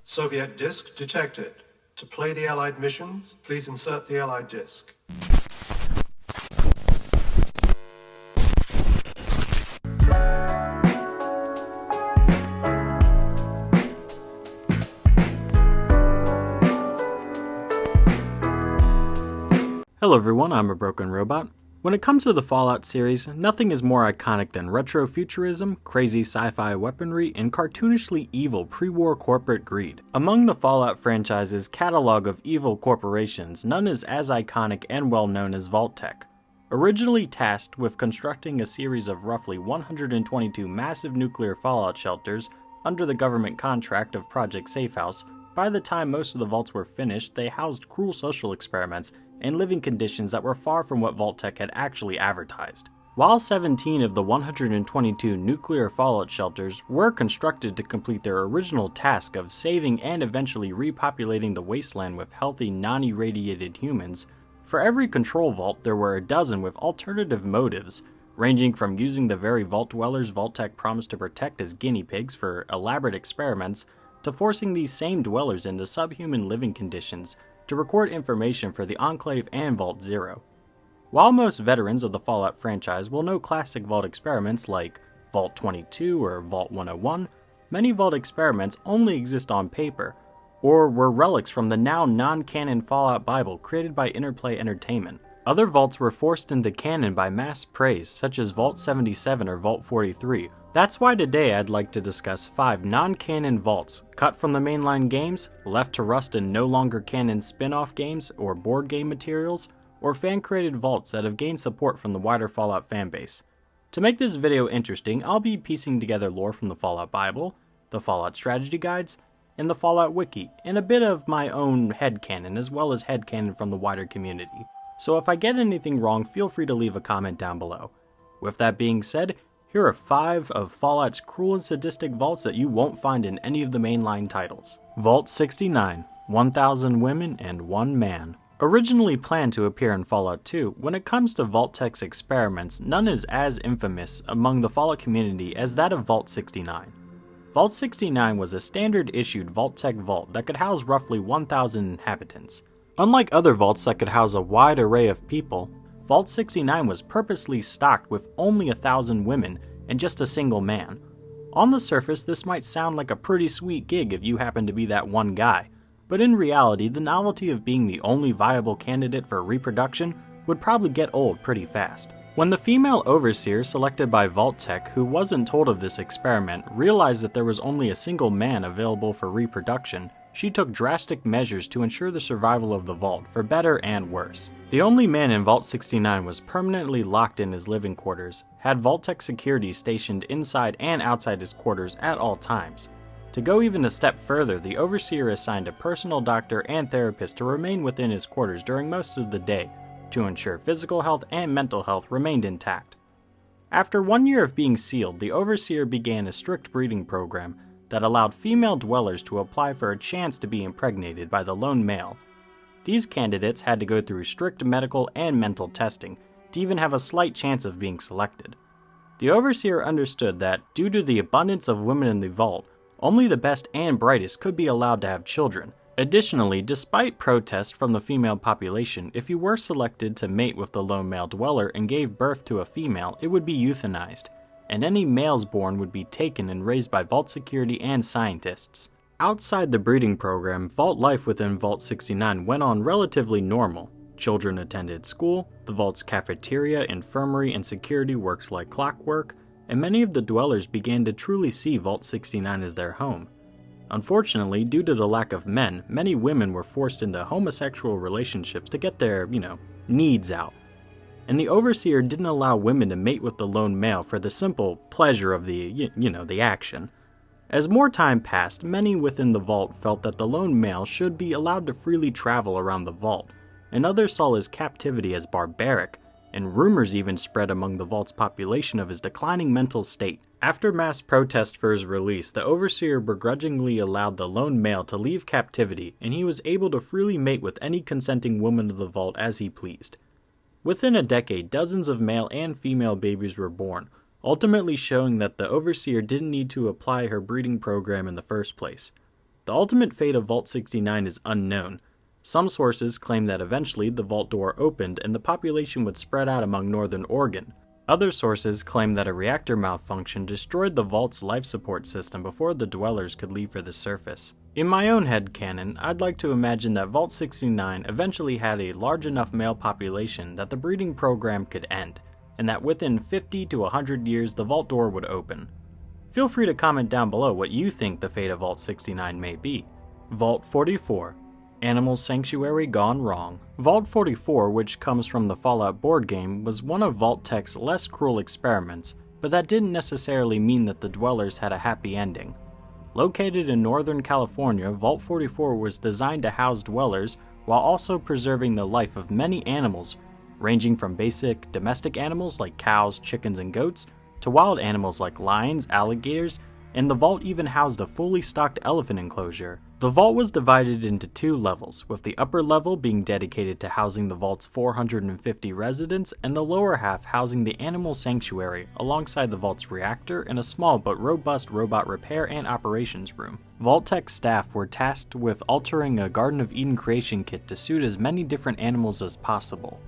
Soviet disk detected. To play the Allied missions, please insert the Allied disk. Hello everyone, I'm a Broken Robot. When it comes to the Fallout series, nothing is more iconic than retrofuturism, crazy sci-fi weaponry, and cartoonishly evil pre-war corporate greed. Among the Fallout franchise's catalog of evil corporations, none is as iconic and well known as Vault-Tec. Originally tasked with constructing a series of roughly 122 massive nuclear fallout shelters under the government contract of Project Safehouse, by the time most of the vaults were finished, they housed cruel social experiments and living conditions that were far from what Vault-Tec had actually advertised. While 17 of the 122 nuclear fallout shelters were constructed to complete their original task of saving and eventually repopulating the wasteland with healthy, non-irradiated humans, for every control vault there were a dozen with alternative motives, ranging from using the very vault dwellers Vault-Tec promised to protect as guinea pigs for elaborate experiments, to forcing these same dwellers into subhuman living conditions to record information for the Enclave and Vault Zero. While most veterans of the Fallout franchise will know classic Vault experiments like Vault 22 or Vault 101, many Vault experiments only exist on paper, or were relics from the now non-canon Fallout Bible created by Interplay Entertainment. Other vaults were forced into canon by mass praise, such as Vault 77 or Vault 43. That's why today I'd like to discuss 5 non-canon vaults, cut from the mainline games, left to rust in no longer canon spin-off games or board game materials, or fan-created vaults that have gained support from the wider Fallout fanbase. To make this video interesting, I'll be piecing together lore from the Fallout Bible, the Fallout strategy guides, and the Fallout Wiki, and a bit of my own headcanon as well as headcanon from the wider community. So if I get anything wrong, feel free to leave a comment down below. With that being said, here are 5 of Fallout's cruel and sadistic vaults that you won't find in any of the mainline titles. Vault 69, 1,000 women and 1 man. Originally planned to appear in Fallout 2, when it comes to Vault-Tec's experiments, none is as infamous among the Fallout community as that of Vault 69. Vault 69 was a standard-issued Vault-Tec vault that could house roughly 1,000 inhabitants. Unlike other vaults that could house a wide array of people, Vault 69 was purposely stocked with only 1,000 women and just a single man. On the surface, this might sound like a pretty sweet gig if you happen to be that one guy, but in reality, the novelty of being the only viable candidate for reproduction would probably get old pretty fast. When the female overseer selected by Vault-Tec, who wasn't told of this experiment, realized that there was only a single man available for reproduction, she took drastic measures to ensure the survival of the vault, for better and worse. The only man in Vault 69 was permanently locked in his living quarters, had Vault-Tec security stationed inside and outside his quarters at all times. To go even a step further, the Overseer assigned a personal doctor and therapist to remain within his quarters during most of the day, to ensure physical health and mental health remained intact. After 1 year of being sealed, the Overseer began a strict breeding program that allowed female dwellers to apply for a chance to be impregnated by the lone male. These candidates had to go through strict medical and mental testing to even have a slight chance of being selected. The Overseer understood that, due to the abundance of women in the vault, only the best and brightest could be allowed to have children. Additionally, despite protest from the female population, if you were selected to mate with the lone male dweller and gave birth to a female, it would be euthanized, and any males born would be taken and raised by Vault security and scientists. Outside the breeding program, Vault life within Vault 69 went on relatively normal. Children attended school, the Vault's cafeteria, infirmary, and security works like clockwork, and many of the dwellers began to truly see Vault 69 as their home. Unfortunately, due to the lack of men, many women were forced into homosexual relationships to get their, needs out. And the Overseer didn't allow women to mate with the lone male for the simple pleasure of the action. As more time passed, many within the vault felt that the lone male should be allowed to freely travel around the vault, and others saw his captivity as barbaric, and rumors even spread among the vault's population of his declining mental state. After mass protest for his release, the Overseer begrudgingly allowed the lone male to leave captivity, and he was able to freely mate with any consenting woman of the vault as he pleased. Within a decade, dozens of male and female babies were born, ultimately showing that the Overseer didn't need to apply her breeding program in the first place. The ultimate fate of Vault 69 is unknown. Some sources claim that eventually the vault door opened and the population would spread out among northern Oregon. Other sources claim that a reactor malfunction destroyed the vault's life support system before the dwellers could leave for the surface. In my own headcanon, I'd like to imagine that Vault 69 eventually had a large enough male population that the breeding program could end, and that within 50 to 100 years the vault door would open. Feel free to comment down below what you think the fate of Vault 69 may be. Vault 44. Animal Sanctuary Gone Wrong. Vault 44, which comes from the Fallout board game, was one of Vault-Tec's less cruel experiments, but that didn't necessarily mean that the dwellers had a happy ending. Located in Northern California, Vault 44 was designed to house dwellers while also preserving the life of many animals, ranging from basic domestic animals like cows, chickens, and goats, to wild animals like lions, alligators, and the vault even housed a fully stocked elephant enclosure. The vault was divided into two levels, with the upper level being dedicated to housing the vault's 450 residents, and the lower half housing the animal sanctuary, alongside the vault's reactor and a small but robust robot repair and operations room. Vault-Tec staff were tasked with altering a Garden of Eden creation kit to suit as many different animals as possible.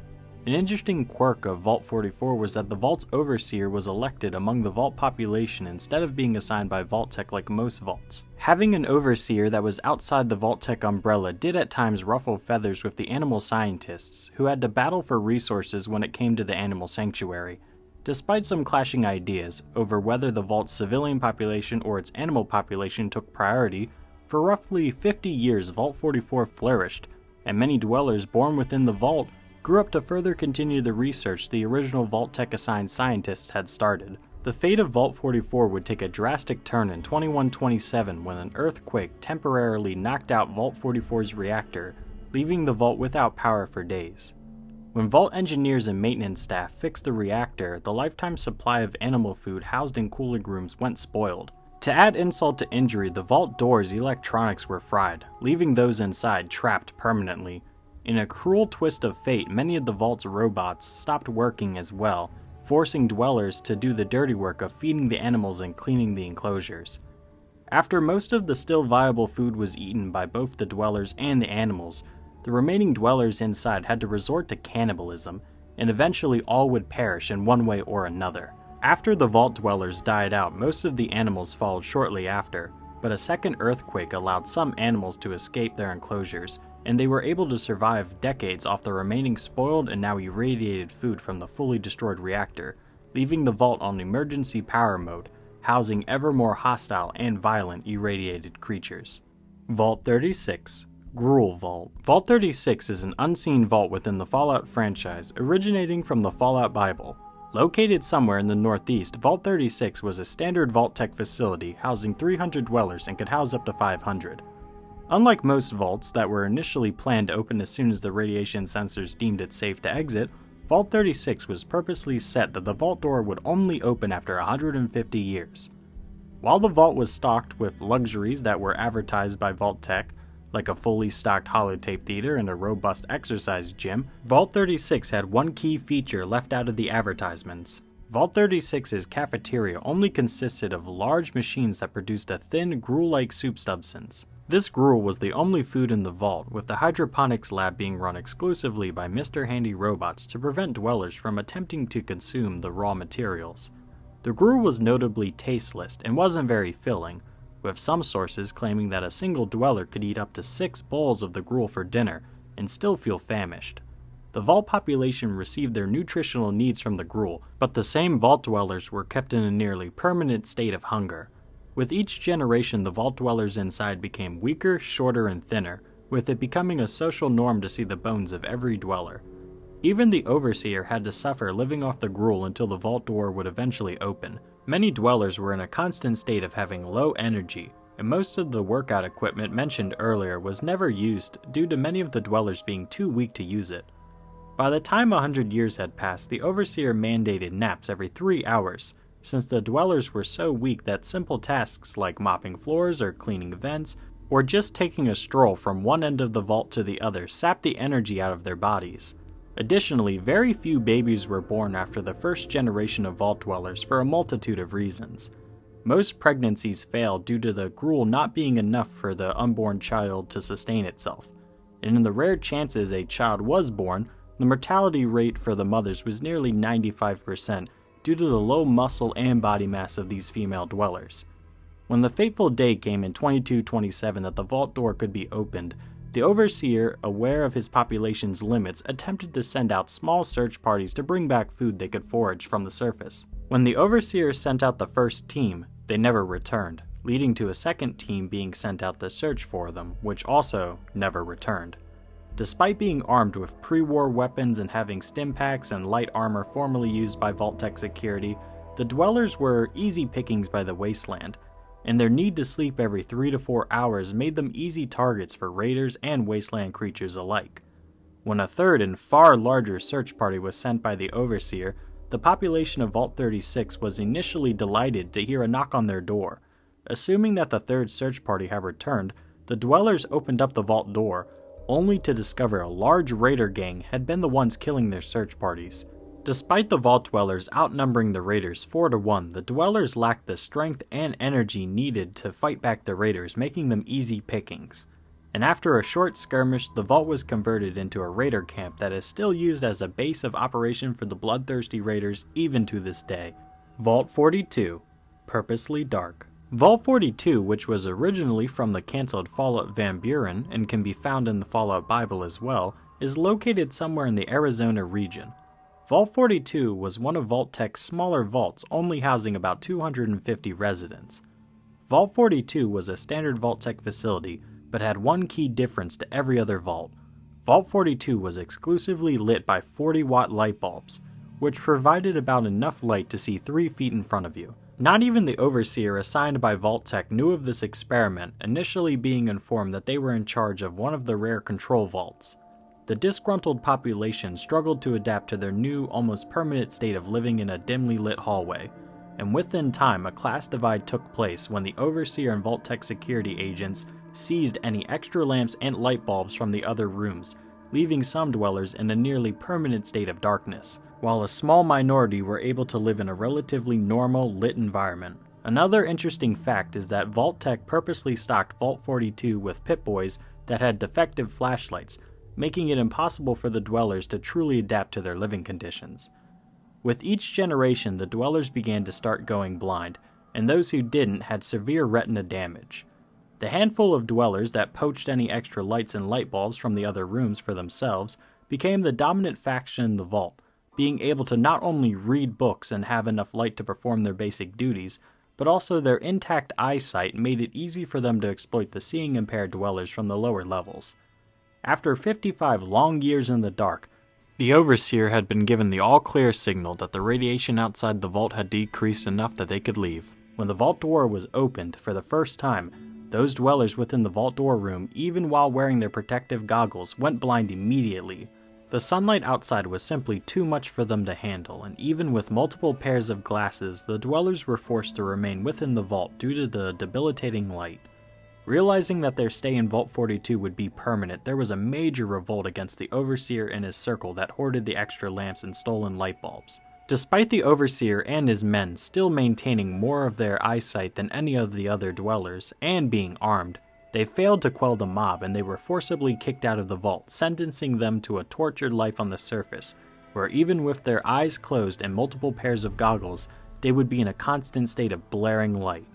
An interesting quirk of Vault 44 was that the Vault's Overseer was elected among the Vault population instead of being assigned by Vault-Tec like most Vaults. Having an Overseer that was outside the Vault-Tec umbrella did at times ruffle feathers with the animal scientists, who had to battle for resources when it came to the animal sanctuary. Despite some clashing ideas over whether the Vault's civilian population or its animal population took priority, for roughly 50 years Vault 44 flourished, and many dwellers born within the Vault grew up to further continue the research the original Vault-Tec assigned scientists had started. The fate of Vault 44 would take a drastic turn in 2127 when an earthquake temporarily knocked out Vault 44's reactor, leaving the Vault without power for days. When Vault engineers and maintenance staff fixed the reactor, the lifetime supply of animal food housed in cooling rooms went spoiled. To add insult to injury, the Vault door's electronics were fried, leaving those inside trapped permanently. In a cruel twist of fate, many of the Vault's robots stopped working as well, forcing dwellers to do the dirty work of feeding the animals and cleaning the enclosures. After most of the still viable food was eaten by both the dwellers and the animals, the remaining dwellers inside had to resort to cannibalism, and eventually all would perish in one way or another. After the Vault dwellers died out, most of the animals followed shortly after, but a second earthquake allowed some animals to escape their enclosures, and they were able to survive decades off the remaining spoiled and now irradiated food from the fully destroyed reactor, leaving the Vault on emergency power mode, housing ever more hostile and violent irradiated creatures. Vault 36. Gruel Vault. Vault 36 is an unseen vault within the Fallout franchise, originating from the Fallout Bible. Located somewhere in the northeast, Vault 36 was a standard Vault-Tec facility housing 300 dwellers and could house up to 500. Unlike most vaults that were initially planned to open as soon as the radiation sensors deemed it safe to exit, Vault 36 was purposely set that the vault door would only open after 150 years. While the vault was stocked with luxuries that were advertised by Vault-Tec, like a fully stocked holotape theater and a robust exercise gym, Vault 36 had one key feature left out of the advertisements. Vault 36's cafeteria only consisted of large machines that produced a thin, gruel-like soup substance. This gruel was the only food in the vault, with the hydroponics lab being run exclusively by Mr. Handy robots to prevent dwellers from attempting to consume the raw materials. The gruel was notably tasteless and wasn't very filling, with some sources claiming that a single dweller could eat up to 6 bowls of the gruel for dinner and still feel famished. The vault population received their nutritional needs from the gruel, but the same vault dwellers were kept in a nearly permanent state of hunger. With each generation, the vault dwellers inside became weaker, shorter, and thinner, with it becoming a social norm to see the bones of every dweller. Even the Overseer had to suffer living off the gruel until the vault door would eventually open. Many dwellers were in a constant state of having low energy, and most of the workout equipment mentioned earlier was never used due to many of the dwellers being too weak to use it. By the time 100 years had passed, the Overseer mandated naps every 3 hours, since the dwellers were so weak that simple tasks like mopping floors or cleaning vents, or just taking a stroll from one end of the vault to the other sapped the energy out of their bodies. Additionally, very few babies were born after the first generation of vault dwellers for a multitude of reasons. Most pregnancies failed due to the gruel not being enough for the unborn child to sustain itself, and in the rare chances a child was born, the mortality rate for the mothers was nearly 95% due to the low muscle and body mass of these female dwellers. When the fateful day came in 2227 that the vault door could be opened, the overseer, aware of his population's limits, attempted to send out small search parties to bring back food they could forage from the surface. When the overseer sent out the first team, they never returned, leading to a second team being sent out to search for them, which also never returned. Despite being armed with pre-war weapons and having stim packs and light armor formerly used by Vault-Tec security, the dwellers were easy pickings by the wasteland, and their need to sleep every 3 to 4 hours made them easy targets for raiders and wasteland creatures alike. When a third and far larger search party was sent by the overseer, the population of Vault 36 was initially delighted to hear a knock on their door. Assuming that the third search party had returned, the dwellers opened up the vault door, only to discover a large raider gang had been the ones killing their search parties. Despite the vault dwellers outnumbering the raiders 4 to 1, the dwellers lacked the strength and energy needed to fight back the raiders, making them easy pickings. And after a short skirmish, the vault was converted into a raider camp that is still used as a base of operation for the bloodthirsty raiders even to this day. Vault 42, Purposely Dark. Vault 42, which was originally from the cancelled Fallout Van Buren and can be found in the Fallout Bible as well, is located somewhere in the Arizona region. Vault 42 was one of Vault-Tec's smaller vaults, only housing about 250 residents. Vault 42 was a standard Vault-Tec facility, but had one key difference to every other vault. Vault 42 was exclusively lit by 40-watt light bulbs, which provided about enough light to see 3 feet in front of you. Not even the overseer assigned by Vault-Tec knew of this experiment, initially being informed that they were in charge of one of the rare control vaults. The disgruntled population struggled to adapt to their new, almost permanent state of living in a dimly lit hallway, and within time a class divide took place when the overseer and Vault-Tec security agents seized any extra lamps and light bulbs from the other rooms, leaving some dwellers in a nearly permanent state of darkness, while a small minority were able to live in a relatively normal, lit environment. Another interesting fact is that Vault-Tec purposely stocked Vault 42 with Pip-Boys that had defective flashlights, making it impossible for the dwellers to truly adapt to their living conditions. With each generation, the dwellers began to start going blind, and those who didn't had severe retina damage. The handful of dwellers that poached any extra lights and light bulbs from the other rooms for themselves became the dominant faction in the vault, being able to not only read books and have enough light to perform their basic duties, but also their intact eyesight made it easy for them to exploit the seeing impaired dwellers from the lower levels. After 55 long years in the dark, the overseer had been given the all-clear signal that the radiation outside the vault had decreased enough that they could leave. When the vault door was opened for the first time, those dwellers within the vault door room, even while wearing their protective goggles, went blind immediately. The sunlight outside was simply too much for them to handle, and even with multiple pairs of glasses, the dwellers were forced to remain within the vault due to the debilitating light. Realizing that their stay in Vault 42 would be permanent, there was a major revolt against the Overseer and his circle that hoarded the extra lamps and stolen light bulbs. Despite the Overseer and his men still maintaining more of their eyesight than any of the other dwellers, and being armed, they failed to quell the mob and they were forcibly kicked out of the vault, sentencing them to a tortured life on the surface, where even with their eyes closed and multiple pairs of goggles, they would be in a constant state of blaring light.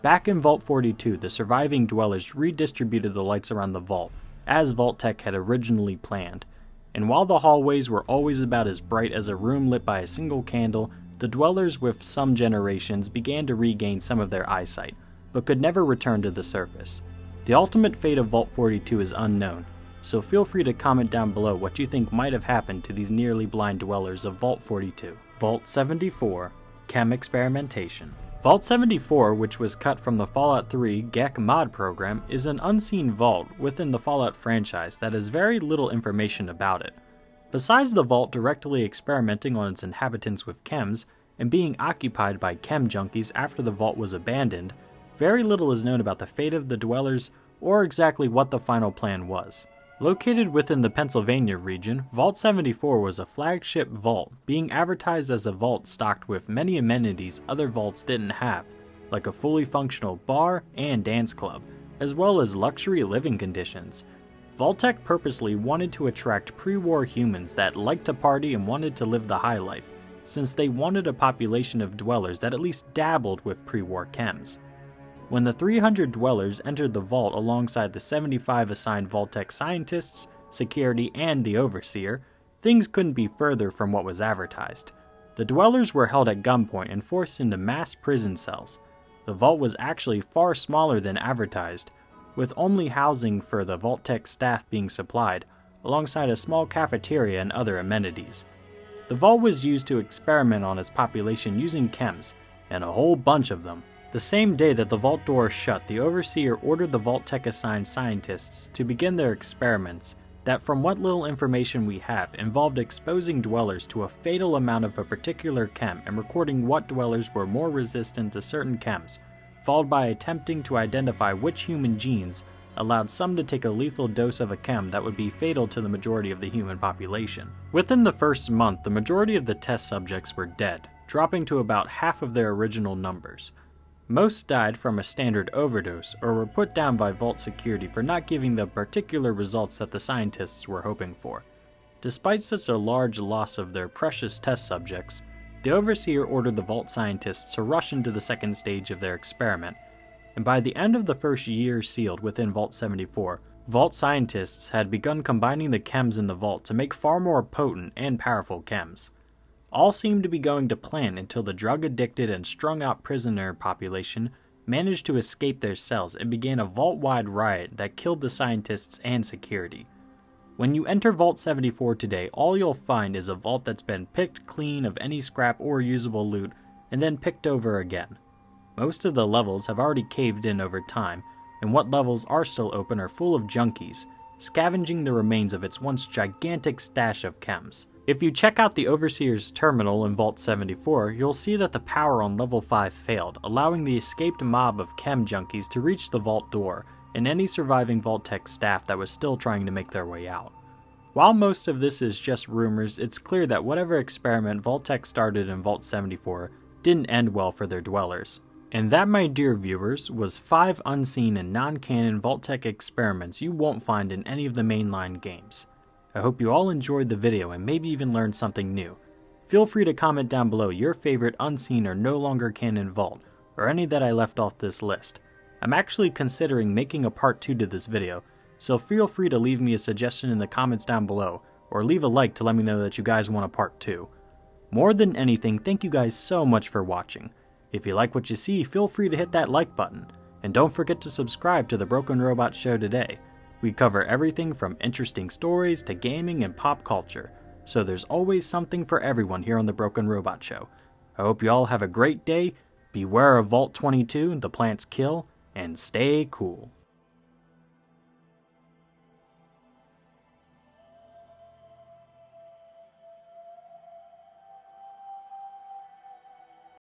Back in Vault 42, the surviving dwellers redistributed the lights around the vault, as Vault-Tec had originally planned, and while the hallways were always about as bright as a room lit by a single candle, the dwellers with some generations began to regain some of their eyesight, but could never return to the surface. The ultimate fate of Vault 42 is unknown, so feel free to comment down below what you think might have happened to these nearly blind dwellers of Vault 42. Vault 74, Chem Experimentation. Vault 74, which was cut from the Fallout 3 GECK mod program, is an unseen vault within the Fallout franchise that has very little information about it. Besides the vault directly experimenting on its inhabitants with chems, and being occupied by chem junkies after the vault was abandoned, very little is known about the fate of the dwellers or exactly what the final plan was. Located within the Pennsylvania region, Vault 74 was a flagship vault, being advertised as a vault stocked with many amenities other vaults didn't have, like a fully functional bar and dance club, as well as luxury living conditions. Vault-Tec purposely wanted to attract pre-war humans that liked to party and wanted to live the high life, since they wanted a population of dwellers that at least dabbled with pre-war chems. When the 300 dwellers entered the vault alongside the 75 assigned Vault-Tec scientists, security, and the overseer, things couldn't be further from what was advertised. The dwellers were held at gunpoint and forced into mass prison cells. The vault was actually far smaller than advertised, with only housing for the Vault-Tec staff being supplied, alongside a small cafeteria and other amenities. The vault was used to experiment on its population using chems, and a whole bunch of them. The same day that the vault doors shut, the overseer ordered the Vault-Tec assigned scientists to begin their experiments that, from what little information we have, involved exposing dwellers to a fatal amount of a particular chem and recording what dwellers were more resistant to certain chems, followed by attempting to identify which human genes allowed some to take a lethal dose of a chem that would be fatal to the majority of the human population. Within the first month, the majority of the test subjects were dead, dropping to about half of their original numbers. Most died from a standard overdose or were put down by Vault security for not giving the particular results that the scientists were hoping for. Despite such a large loss of their precious test subjects, the overseer ordered the Vault scientists to rush into the second stage of their experiment, and by the end of the first year sealed within Vault 74, Vault scientists had begun combining the chems in the vault to make far more potent and powerful chems. All seemed to be going to plan until the drug-addicted and strung-out prisoner population managed to escape their cells and began a vault-wide riot that killed the scientists and security. When you enter Vault 74 today, all you'll find is a vault that's been picked clean of any scrap or usable loot and then picked over again. Most of the levels have already caved in over time, and what levels are still open are full of junkies, scavenging the remains of its once gigantic stash of chems. If you check out the Overseer's terminal in Vault 74, you'll see that the power on level 5 failed, allowing the escaped mob of chem junkies to reach the vault door, and any surviving Vault-Tec staff that was still trying to make their way out. While most of this is just rumors, it's clear that whatever experiment Vault-Tec started in Vault 74 didn't end well for their dwellers. And that, my dear viewers, was 5 unseen and non-canon Vault-Tec experiments you won't find in any of the mainline games. I hope you all enjoyed the video and maybe even learned something new. Feel free to comment down below your favorite unseen or no longer canon vault, or any that I left off this list. I'm actually considering making a part 2 to this video, so feel free to leave me a suggestion in the comments down below, or leave a like to let me know that you guys want a part 2. More than anything, thank you guys so much for watching. If you like what you see, feel free to hit that like button, and don't forget to subscribe to the Broken Robot Show today. We cover everything from interesting stories to gaming and pop culture, so there's always something for everyone here on the Broken Robot Show. I hope you all have a great day, beware of Vault 22 and the plants kill, and stay cool.